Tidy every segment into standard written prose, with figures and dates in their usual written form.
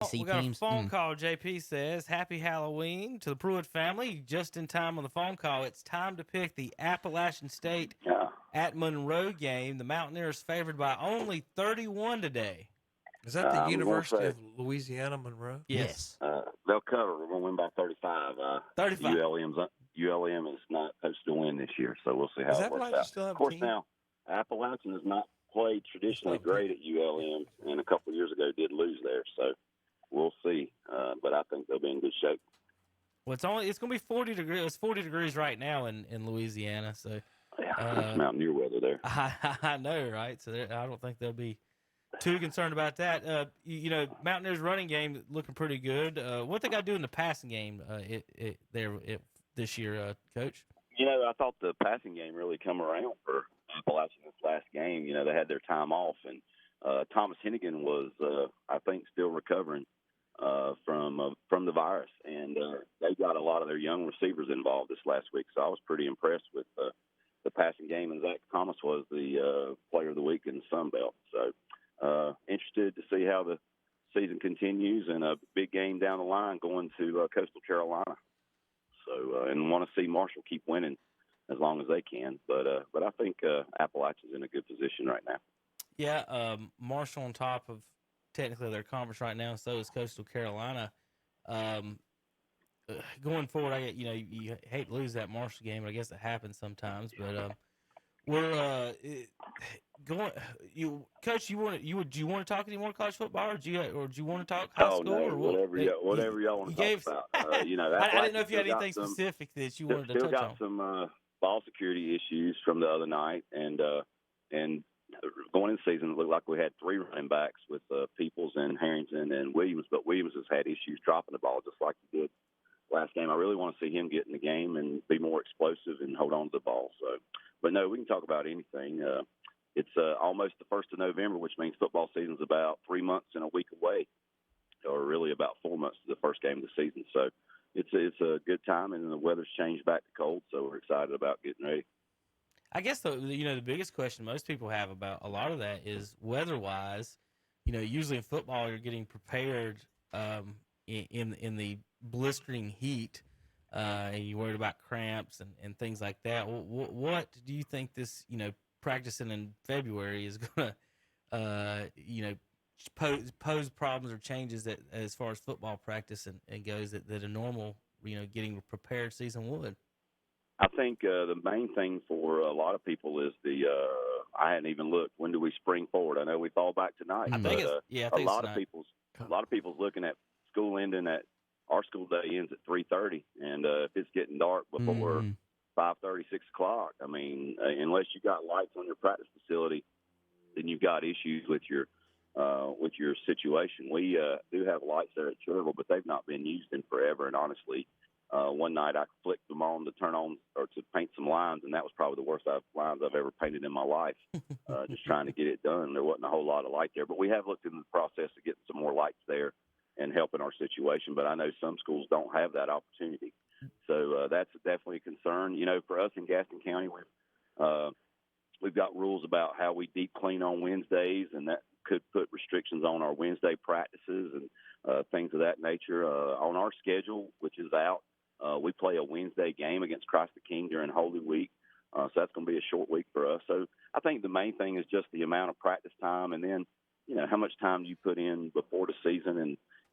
SEC we got a teams. phone call. JP says, "Happy Halloween to the Pruitt family." Just in time on the phone call. It's time to pick the Appalachian State at Monroe game. The Mountaineers favored by only 31 today. Is that the I'm going to University say of Louisiana Monroe? Yes. they'll cover. We're going to win by 35. 35. ULM is not supposed to win this year, so we'll see how Does it works Appalachian out. still have Of a course, team? now Appalachian has not played traditionally great at ULM, and a couple of years ago did lose there. So we'll see, but I think they'll be in good shape. Well, it's going to be 40 degrees. It's 40 degrees right now in Louisiana. So Yeah, it's Mountaineer weather there. I know, right? So I don't think they'll be too concerned about that. Mountaineers' running game looking pretty good. What they got to do in the passing game this year, Coach? I thought the passing game really come around for Appalachian this last game. They had their time off, and Thomas Hennigan was, I think, still recovering from the virus, and they got a lot of their young receivers involved this last week. So I was pretty impressed with the passing game, and Zach Thomas was the player of the week in the Sun Belt. So interested to see how the season continues, and a big game down the line going to Coastal Carolina. So and want to see Marshall keep winning as long as they can. But I think Appalachia's in a good position right now. Yeah, Marshall on top of technically their conference right now. So is Coastal Carolina. Going forward, you hate to lose that Marshall game, but I guess it happens sometimes. But we're going. Coach, do you want to talk any more college football, or do you want to talk high school? No, or whatever y'all want to talk about. I didn't know if you had anything specific that you wanted to touch on. Still got some ball security issues from the other night, and going into the season, it looked like we had three running backs with Peoples and Harrington and Williams, but Williams has had issues dropping the ball just like he did last game. I really want to see him get in the game and be more explosive and hold on to the ball. So, but no, we can talk about anything. It's almost the 1st of November, which means football season's about 3 months and a week away, or really about 4 months to the first game of the season. So it's a good time, and the weather's changed back to cold, so we're excited about getting ready. I guess the biggest question most people have about a lot of that is weather-wise. Usually in football you're getting prepared in the blistering heat, and you're worried about cramps and things like that. What do you think this practicing in February is going to pose problems or changes that as far as football practice and goes that a normal getting prepared season would? I think the main thing for a lot of people is I hadn't even looked. When do we spring forward? I know we fall back tonight. I think a lot of people's looking at school ending at our school day ends at 3:30, and if it's getting dark before 5:30, 6 o'clock, I mean, unless you got lights on your practice facility, then you've got issues with your situation. We do have lights there at Cherryville, but they've not been used in forever, and honestly. One night I flicked them on to turn on or to paint some lines, and that was probably the worst lines I've ever painted in my life, just trying to get it done. There wasn't a whole lot of light there, but we have looked into the process of getting some more lights there and helping our situation, but I know some schools don't have that opportunity. So that's definitely a concern. For us in Gaston County, we've got rules about how we deep clean on Wednesdays, and that could put restrictions on our Wednesday practices and things of that nature. On our schedule, which is out, we play a Wednesday game against Christ the King during Holy Week, so that's going to be a short week for us. So I think the main thing is just the amount of practice time, and then how much time you put in before the season,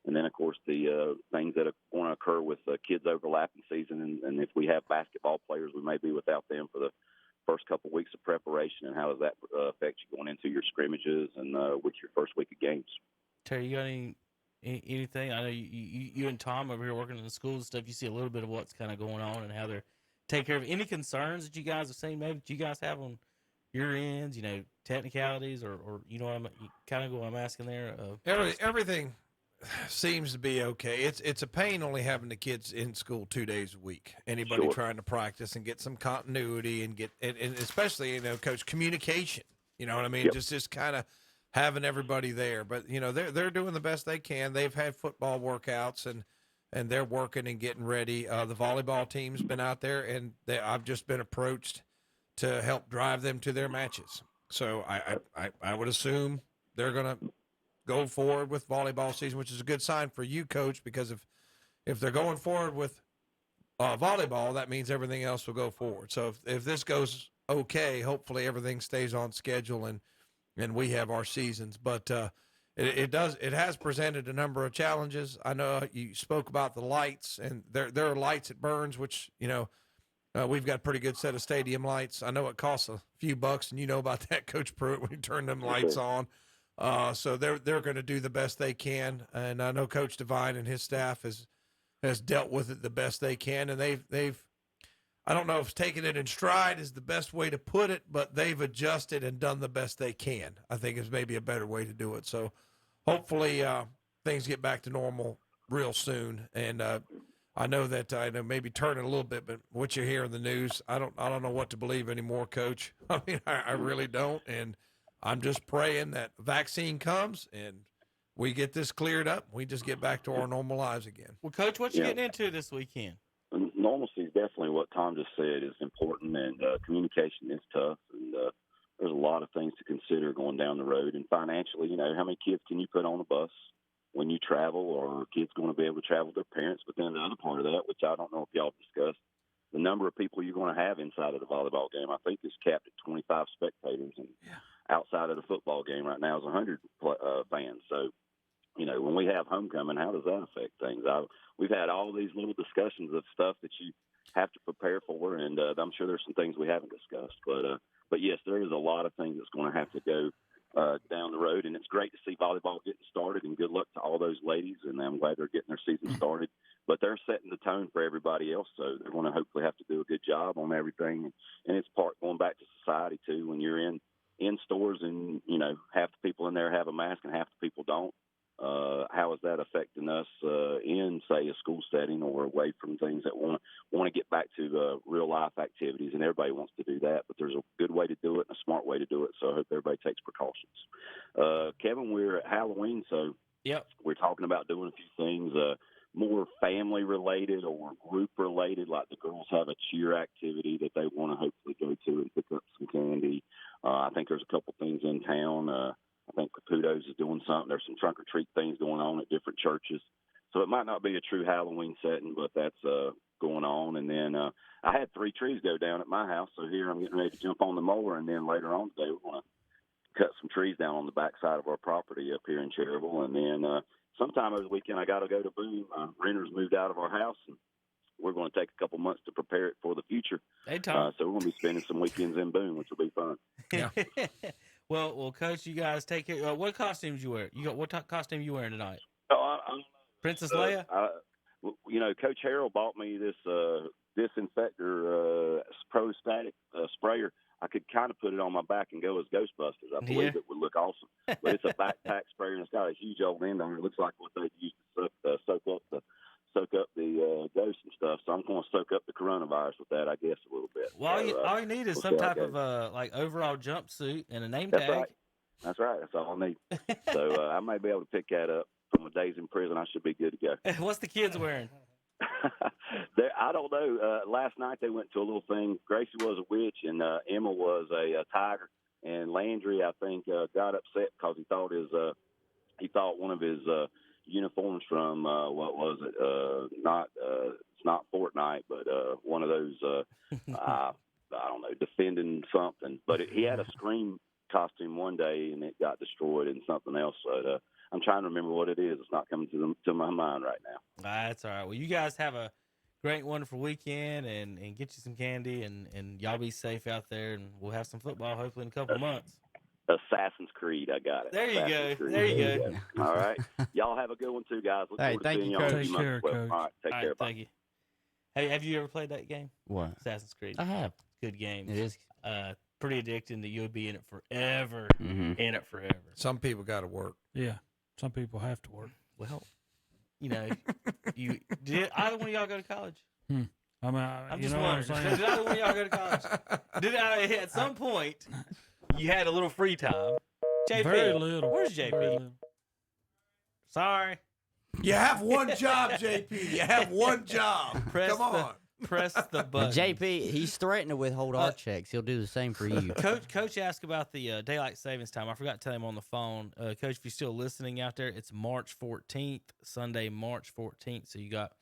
and then of course the things that are going to occur with kids overlapping season, and if we have basketball players, we may be without them for the first couple of weeks of preparation, and how does that affect you going into your scrimmages and with your first week of games? Terry, you got anything? I know you and Tom over here working in the schools and stuff. You see a little bit of what's kind of going on and how they're taking care of any concerns that you guys have seen. Maybe that you guys have on your ends, technicalities, or what I'm asking there. Everything seems to be okay. It's a pain only having the kids in school 2 days a week. Anybody Sure. trying to practice and get some continuity and and especially Coach, communication. You know what I mean? Yep. Just kind of having everybody there. But they're doing the best they can. They've had football workouts and they're working and getting ready. The volleyball team's been out there, and I've just been approached to help drive them to their matches. So I would assume they're gonna go forward with volleyball season, which is a good sign for you, Coach, because if they're going forward with volleyball, that means everything else will go forward. So if this goes okay, hopefully everything stays on schedule and we have our seasons. But it has presented a number of challenges. I know you spoke about the lights, and there are lights at Burns, which, we've got a pretty good set of stadium lights. I know it costs a few bucks, and you know about that, Coach Pruitt, when you turn them lights on. So they're going to do the best they can, and I know Coach Devine and his staff has dealt with it the best they can, and they've I don't know if taking it in stride is the best way to put it, but they've adjusted and done the best they can, I think, is maybe a better way to do it. So hopefully things get back to normal real soon. And I know maybe turning a little bit, but what you hear in the news, I don't know what to believe anymore, Coach. I mean, I really don't. And I'm just praying that vaccine comes and we get this cleared up. We just get back to our normal lives again. Well, Coach, what you getting into this weekend? Normalcy is definitely what Tom just said is important, and communication is tough, and there's a lot of things to consider going down the road. And financially, how many kids can you put on a bus when you travel, or are kids going to be able to travel with their parents? But then the other part of that, which I don't know if y'all discussed, the number of people you're going to have inside of the volleyball game, I think is capped at 25 spectators, and outside of the football game right now is 100 fans. So, when we have homecoming, how does that affect things? We've had all these little discussions of stuff that you have to prepare for, and I'm sure there's some things we haven't discussed. But yes, there is a lot of things that's going to have to go down the road, and it's great to see volleyball getting started, and good luck to all those ladies, and I'm glad they're getting their season started. But they're setting the tone for everybody else, so they're going to hopefully have to do a good job on everything. And it's part going back to society, too, when you're in stores and, half the people in there have a mask and half the people don't. How is that affecting us in, say, a school setting or away from things that want to get back to real life activities? And everybody wants to do that, but there's a good way to do it and a smart way to do it. So I hope everybody takes precautions. Kevin, we're at Halloween, so we're talking about doing a few things more family related or group related. Like the girls have a cheer activity that they want to hopefully go to and pick up some candy. I think there's a couple things in town. I think Caputo's is doing something. There's some trunk or treat things going on at different churches. So it might not be a true Halloween setting, but that's going on. And then I had 3 trees go down at my house. So here I'm getting ready to jump on the mower. And then later on today, we're going to cut some trees down on the back side of our property up here in Cherryville. And then sometime over the weekend, I got to go to Boone. My renters moved out of our house, and we're going to take a couple months to prepare it for the future. Hey, Tom. So we're going to be spending some weekends in Boone, which will be fun. Yeah. Well, Coach, you guys take care. What costumes you wear? What costume you wearing tonight? Princess Leia? Coach Harold bought me this disinfector pro-static sprayer. I could kind of put it on my back and go as Ghostbusters. I believe it would look awesome. But it's a backpack sprayer, and it's got a huge old end on it. It looks like what they use to soak up the ghosts and stuff. So I'm going to soak up the coronavirus with that, I guess, a little bit. Well, all you need is some type of overall jumpsuit and a name tag. Right. That's right. That's all I need. So I may be able to pick that up from my days in prison. I should be good to go. What's the kids wearing? I don't know. Last night they went to a little thing. Gracie was a witch, and Emma was a tiger. And Landry, I think, got upset because he thought one of his uniforms from what was it? It's not Fortnite, but one of those. I don't know, defending something. But he had a Scream costume one day, and it got destroyed, and something else. But I'm trying to remember what it is. It's not coming to my mind right now. That's all right. Well, you guys have a great, wonderful weekend, and get you some candy, and y'all be safe out there, and we'll have some football hopefully in a couple of months. Assassin's Creed, I got it. There you Assassin's go. Creed. There you go. All right. Y'all have a good one too, guys. Look forward to seeing y'all. Take care, Coach. All right, take care. Thank you. Hey, have you ever played that game? What? Assassin's Creed. I have. Good game. It is. Pretty addicting that you'll be in it forever. Mm-hmm. In it forever. Some people got to work. Yeah. Some people have to work. Well, did either one of y'all go to college? I'm just what I'm wondering. saying? Did either one of y'all go to college? At some point, you had a little free time. JP, Very little. Where's JP? Very little. Sorry. You have one job, JP. You have one job. Press Come on. Press the button. JP, he's threatened to withhold our checks. He'll do the same for you. Coach asked about the daylight savings time. I forgot to tell him on the phone. Coach, if you're still listening out there, it's March 14th, Sunday, March 14th. So you got,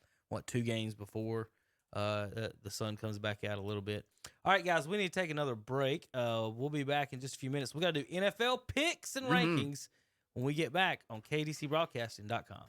2 games before the sun comes back out a little bit. All right, guys, we need to take another break. We'll be back in just a few minutes. We got to do NFL picks and rankings when we get back on KDCBroadcasting.com.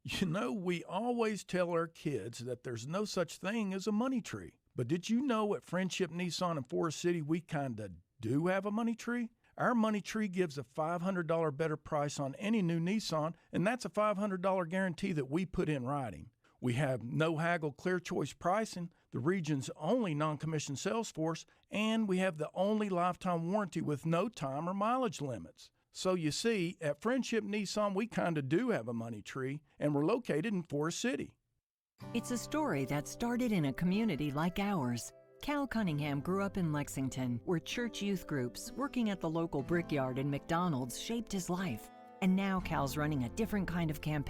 You know, we always tell our kids that there's no such thing as a money tree. But did you know at Friendship Nissan in Forest City, we kind of do have a money tree? Our money tree gives a $500 better price on any new Nissan, and that's a $500 guarantee that we put in writing. We have no haggle clear choice pricing, the region's only non-commissioned sales force, and we have the only lifetime warranty with no time or mileage limits. So you see, at Friendship Nissan, we kind of do have a money tree, and we're located in Forest City. It's a story that started in a community like ours. Cal Cunningham grew up in Lexington, where church youth groups working at the local brickyard and McDonald's shaped his life. And now Cal's running a different kind of campaign